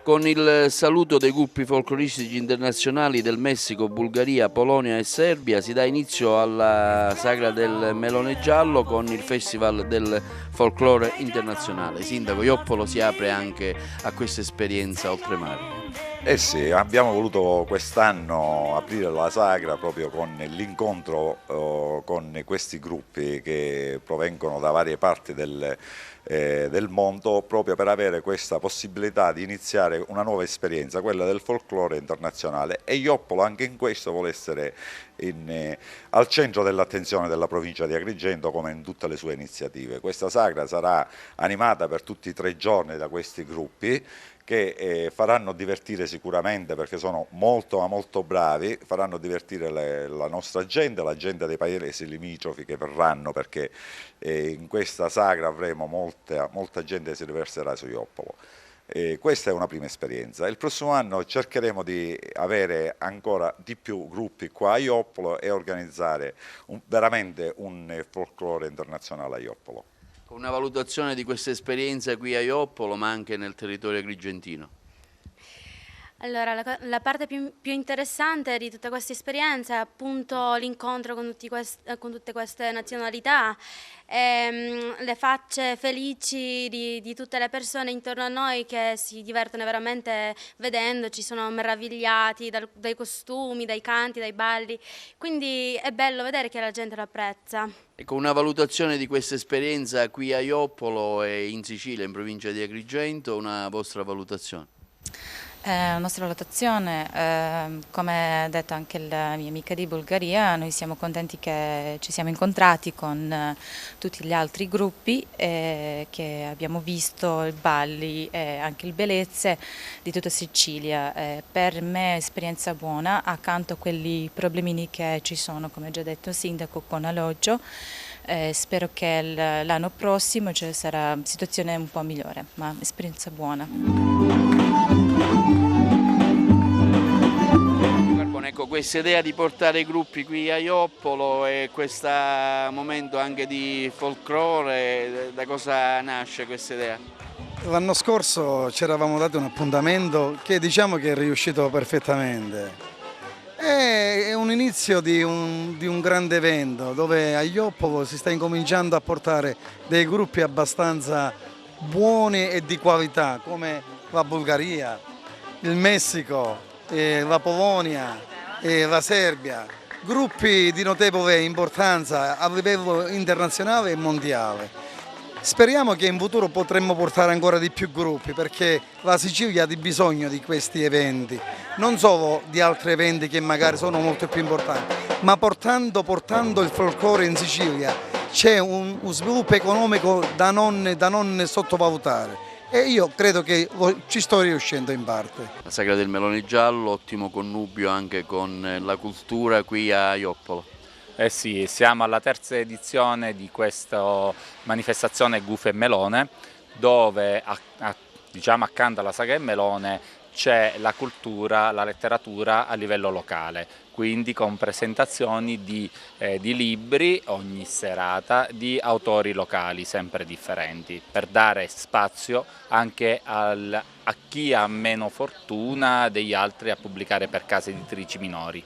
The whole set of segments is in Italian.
Con il saluto dei gruppi folcloristici internazionali del Messico, Bulgaria, Polonia e Serbia si dà inizio alla Sagra del Melone Giallo con il Festival del Folklore Internazionale. Sindaco, Joppolo si apre anche a questa esperienza oltremare. Eh sì, abbiamo voluto quest'anno aprire la sagra proprio con l'incontro con questi gruppi che provengono da varie parti del mondo, proprio per avere questa possibilità di iniziare una nuova esperienza, quella del folklore internazionale, e Joppolo anche in questo vuole essere al centro dell'attenzione della provincia di Agrigento, come in tutte le sue iniziative. Questa sagra sarà animata per tutti i 3 giorni da questi gruppi che faranno divertire sicuramente, perché sono molto bravi, faranno divertire la nostra gente, la gente dei paesi limitrofi che verranno, perché in questa sagra avremo molta gente che si riverserà su Joppolo. Questa è una prima esperienza. Il prossimo anno cercheremo di avere ancora di più gruppi qua a Joppolo e organizzare veramente un folklore internazionale a Joppolo. Una valutazione di questa esperienza qui a Joppolo, ma anche nel territorio agrigentino. Allora, la parte più interessante di tutta questa esperienza è appunto l'incontro con tutte queste nazionalità, le facce felici di tutte le persone intorno a noi che si divertono veramente vedendoci, sono meravigliati dai costumi, dai canti, dai balli, quindi è bello vedere che la gente lo apprezza. Ecco, una valutazione di questa esperienza qui a Joppolo e in Sicilia, in provincia di Agrigento, una vostra valutazione? La nostra valutazione, come ha detto anche la mia amica di Bulgaria, noi siamo contenti che ci siamo incontrati con tutti gli altri gruppi che abbiamo visto i balli e anche le bellezze di tutta Sicilia. Per me è esperienza buona, accanto a quelli problemini che ci sono, come ha già detto il sindaco, con alloggio. Spero che l'anno prossimo sarà una situazione un po' migliore, ma esperienza buona. Ecco, questa idea di portare i gruppi qui a Joppolo e questo momento anche di folklore, da cosa nasce questa idea? L'anno scorso ci eravamo dati un appuntamento che diciamo che è riuscito perfettamente. È un inizio di un grande evento dove a Joppolo si sta incominciando a portare dei gruppi abbastanza buoni e di qualità, come la Bulgaria, il Messico, la Polonia e la Serbia, gruppi di notevole importanza a livello internazionale e mondiale. Speriamo che in futuro potremmo portare ancora di più gruppi, perché la Sicilia ha bisogno di questi eventi, non solo di altri eventi che magari sono molto più importanti, ma portando il folklore in Sicilia c'è un sviluppo economico da non sottovalutare. E io credo che ci sto riuscendo in parte. La Sagra del Melone Giallo, ottimo connubio anche con la cultura qui a Joppolo. Eh sì, siamo alla 3ª edizione di questa manifestazione Gufe e Melone, dove diciamo, accanto alla Sagra del Melone c'è la cultura, la letteratura a livello locale, quindi con presentazioni di libri ogni serata di autori locali sempre differenti, per dare spazio anche a chi ha meno fortuna degli altri a pubblicare per case editrici minori.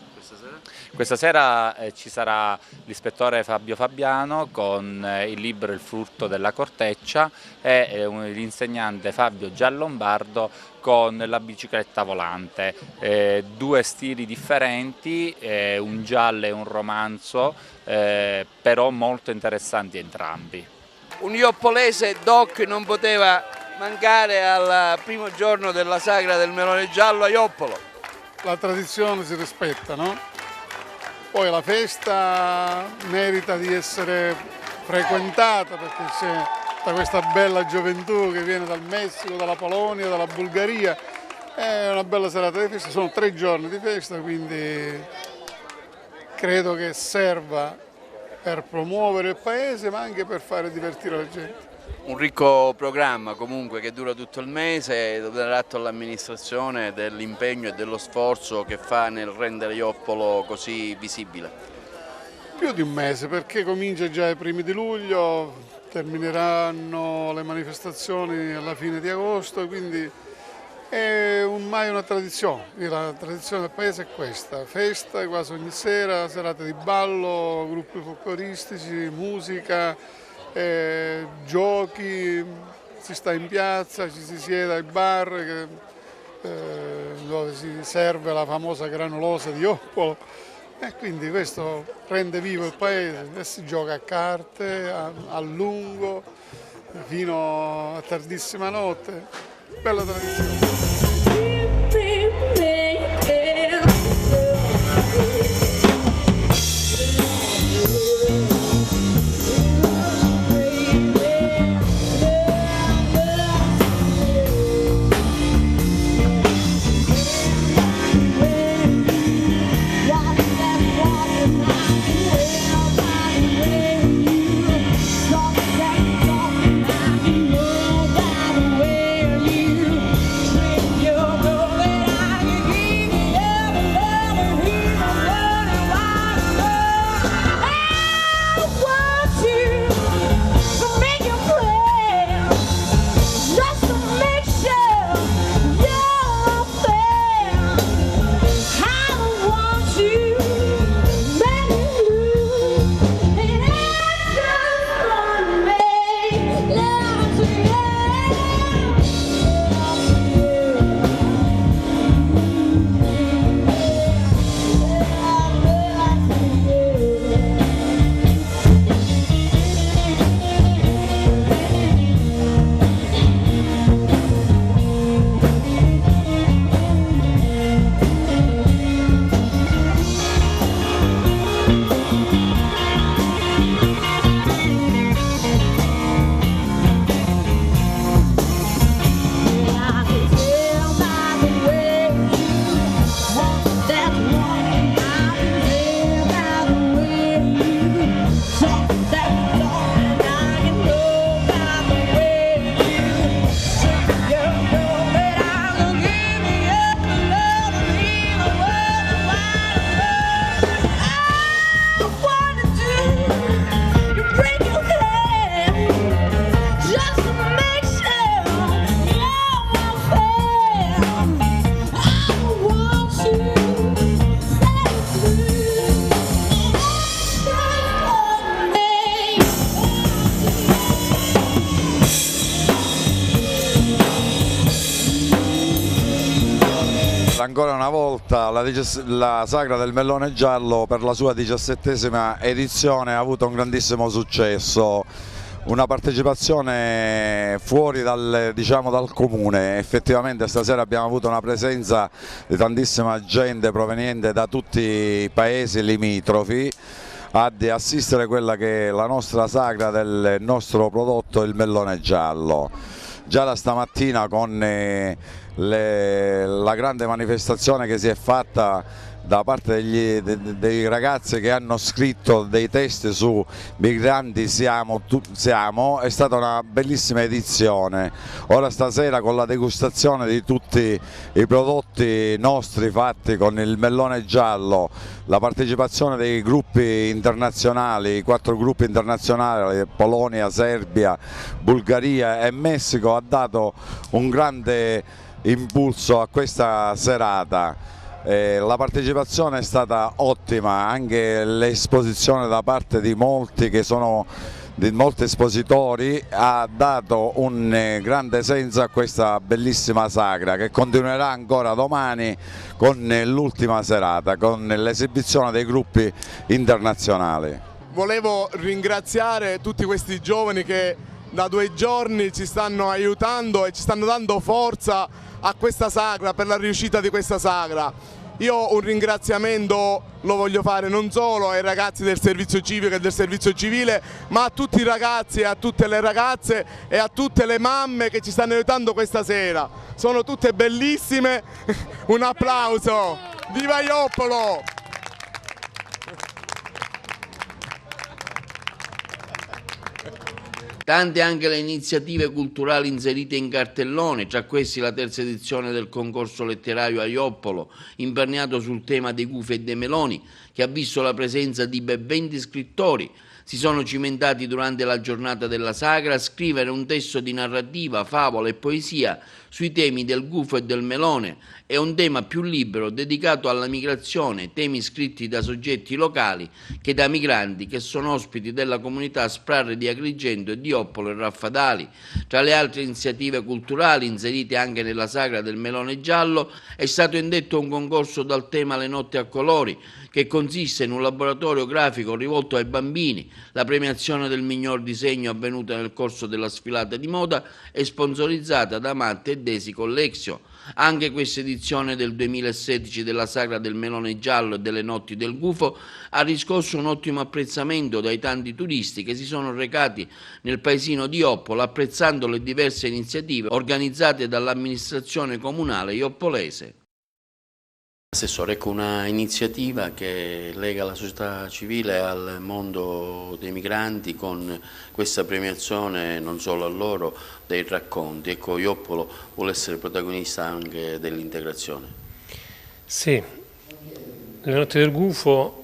Questa sera ci sarà l'ispettore Fabio Fabiano con il libro Il frutto della corteccia e l'insegnante Fabio Giallombardo con la bicicletta volante. 2 stili differenti, un giallo e un romanzo, però molto interessanti entrambi. Un joppolese doc non poteva mancare al primo giorno della Sagra del Melone Giallo a Joppolo. La tradizione si rispetta, no? Poi la festa merita di essere frequentata perché c'è tutta questa bella gioventù che viene dal Messico, dalla Polonia, dalla Bulgaria. È una bella serata di festa, sono 3 giorni di festa, quindi credo che serva per promuovere il paese ma anche per fare divertire la gente. Un ricco programma comunque che dura tutto il mese, dove dà atto all'amministrazione dell'impegno e dello sforzo che fa nel rendere Joppolo così visibile. Più di un mese, perché comincia già ai primi di luglio, termineranno le manifestazioni alla fine di agosto, quindi È ormai una tradizione, la tradizione del paese è questa, festa quasi ogni sera, serate di ballo, gruppi folcloristici, musica, giochi, si sta in piazza, ci si siede ai bar dove si serve la famosa granulosa di Joppolo e quindi questo rende vivo il paese e si gioca a carte, a lungo, fino a tardissima notte, bella tradizione. Ancora una volta la Sagra del Mellone Giallo per la sua 17ª edizione ha avuto un grandissimo successo, una partecipazione fuori dal comune. Effettivamente stasera abbiamo avuto una presenza di tantissima gente proveniente da tutti i paesi limitrofi ad assistere a quella che è la nostra sagra del nostro prodotto, il Mellone Giallo. Già da stamattina con la grande manifestazione che si è fatta da parte dei ragazzi che hanno scritto dei testi su Migranti siamo, è stata una bellissima edizione. Ora stasera con la degustazione di tutti i prodotti nostri fatti con il Mellone Giallo, la partecipazione dei gruppi internazionali, i 4 gruppi internazionali, Polonia, Serbia, Bulgaria e Messico, ha dato un grande impulso a questa serata. La partecipazione è stata ottima, anche l'esposizione da parte di molti espositori ha dato un grande senso a questa bellissima sagra che continuerà ancora domani con l'ultima serata, con l'esibizione dei gruppi internazionali. Volevo ringraziare tutti questi giovani che da 2 giorni ci stanno aiutando e ci stanno dando forza a questa sagra, per la riuscita di questa sagra. Io un ringraziamento lo voglio fare non solo ai ragazzi del servizio civico e del servizio civile, ma a tutti i ragazzi, a tutte le ragazze e a tutte le mamme che ci stanno aiutando questa sera. Sono tutte bellissime, un applauso, viva Joppolo! Tante anche le iniziative culturali inserite in cartellone, tra questi la 3ª edizione del concorso letterario a Joppolo, imperniato sul tema dei gufi e dei meloni, che ha visto la presenza di ben 20 scrittori, Si sono cimentati durante la giornata della sagra a scrivere un testo di narrativa, favola e poesia sui temi del gufo e del melone e un tema più libero dedicato alla migrazione, temi scritti da soggetti locali che da migranti che sono ospiti della comunità Sprarre di Agrigento e di Oppolo e Raffadali. Tra le altre iniziative culturali inserite anche nella sagra del melone giallo è stato indetto un concorso dal tema Le notti a colori, che consiste in un laboratorio grafico rivolto ai bambini. La premiazione del miglior disegno avvenuta nel corso della sfilata di moda è sponsorizzata da Matte e Desi Collection. Anche questa edizione del 2016 della sagra del melone giallo e delle notti del gufo ha riscosso un ottimo apprezzamento dai tanti turisti che si sono recati nel paesino di Oppolo apprezzando le diverse iniziative organizzate dall'amministrazione comunale ioppolese. Assessore, ecco una iniziativa che lega la società civile al mondo dei migranti con questa premiazione non solo a loro dei racconti. Ecco, Ioppolo vuole essere protagonista anche dell'integrazione. Sì, le notti del gufo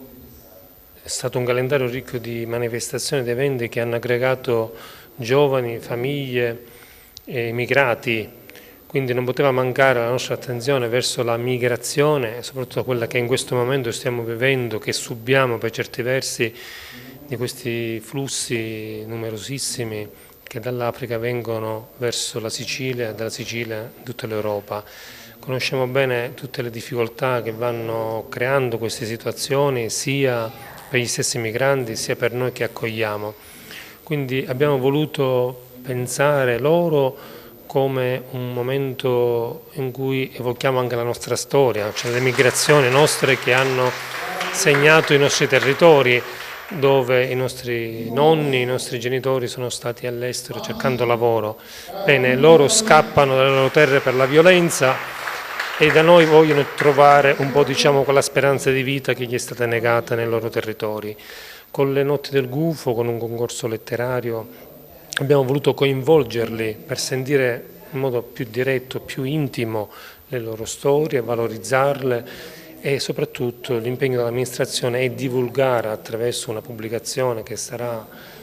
è stato un calendario ricco di manifestazioni ed eventi che hanno aggregato giovani, famiglie e immigrati. Quindi non poteva mancare la nostra attenzione verso la migrazione, soprattutto quella che in questo momento stiamo vivendo, che subiamo per certi versi di questi flussi numerosissimi che dall'Africa vengono verso la Sicilia e dalla Sicilia tutta l'Europa. Conosciamo bene tutte le difficoltà che vanno creando queste situazioni sia per gli stessi migranti sia per noi che accogliamo. Quindi abbiamo voluto pensare loro come un momento in cui evochiamo anche la nostra storia, cioè le migrazioni nostre che hanno segnato i nostri territori, dove i nostri nonni, i nostri genitori sono stati all'estero cercando lavoro. Bene, loro scappano dalle loro terre per la violenza e da noi vogliono trovare un po', diciamo, quella speranza di vita che gli è stata negata nei loro territori. Con le notti del gufo, con un concorso letterario, abbiamo voluto coinvolgerli per sentire in modo più diretto, più intimo le loro storie, valorizzarle e soprattutto l'impegno dell'amministrazione è divulgare attraverso una pubblicazione che sarà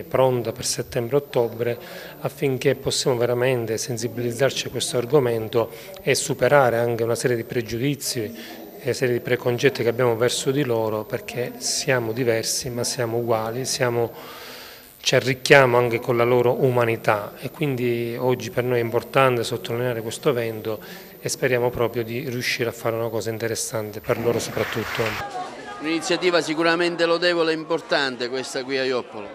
pronta per settembre-ottobre affinché possiamo veramente sensibilizzarci a questo argomento e superare anche una serie di pregiudizi e una serie di preconcetti che abbiamo verso di loro, perché siamo diversi ma siamo uguali, ci arricchiamo anche con la loro umanità e quindi oggi per noi è importante sottolineare questo evento e speriamo proprio di riuscire a fare una cosa interessante per loro soprattutto. Un'iniziativa sicuramente lodevole e importante questa qui a Ioppolo.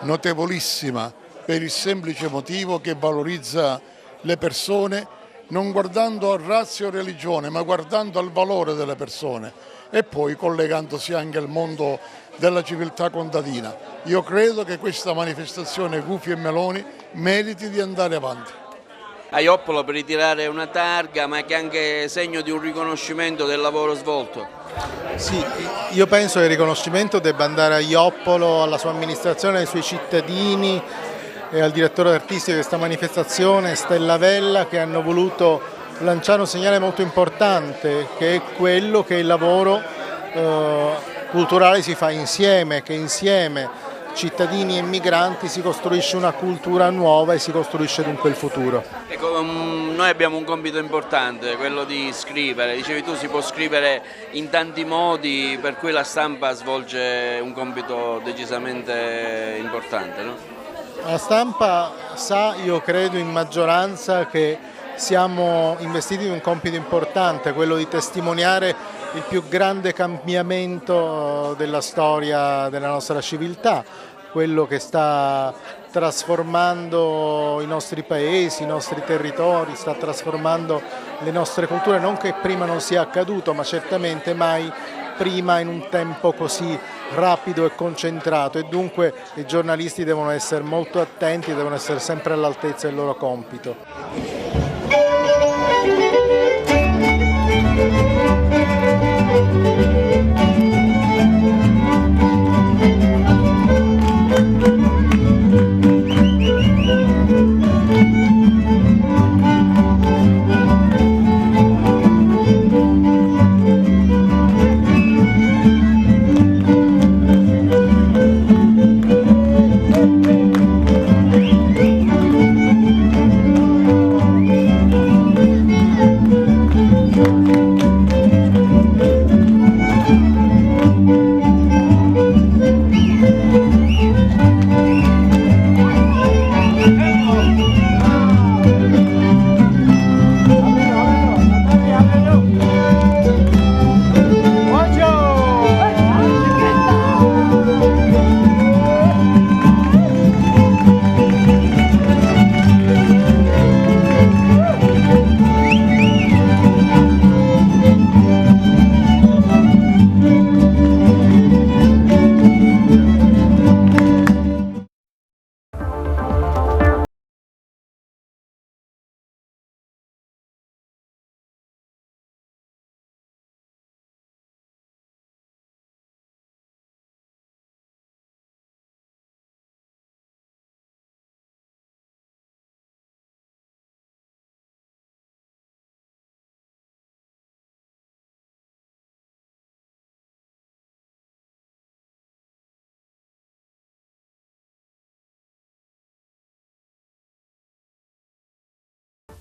Notevolissima per il semplice motivo che valorizza le persone non guardando a razza o religione ma guardando al valore delle persone e poi collegandosi anche al mondo della civiltà contadina. Io credo che questa manifestazione Gufi e Meloni meriti di andare avanti. A Ioppolo per ritirare una targa, ma che è anche segno di un riconoscimento del lavoro svolto. Sì, io penso che il riconoscimento debba andare a Ioppolo, alla sua amministrazione, ai suoi cittadini e al direttore artistico di questa manifestazione, Stella Vella, che hanno voluto lanciare un segnale molto importante, che è quello che il lavoro culturale si fa insieme, che insieme cittadini e migranti si costruisce una cultura nuova e si costruisce dunque il futuro. Ecco, noi abbiamo un compito importante, quello di scrivere. Dicevi tu, si può scrivere in tanti modi, per cui la stampa svolge un compito decisamente importante, no? La stampa sa, io credo in maggioranza, che siamo investiti in un compito importante, quello di testimoniare il più grande cambiamento della storia della nostra civiltà, quello che sta trasformando i nostri paesi, i nostri territori, sta trasformando le nostre culture, non che prima non sia accaduto, ma certamente mai prima in un tempo così rapido e concentrato, e dunque i giornalisti devono essere molto attenti, devono essere sempre all'altezza del loro compito.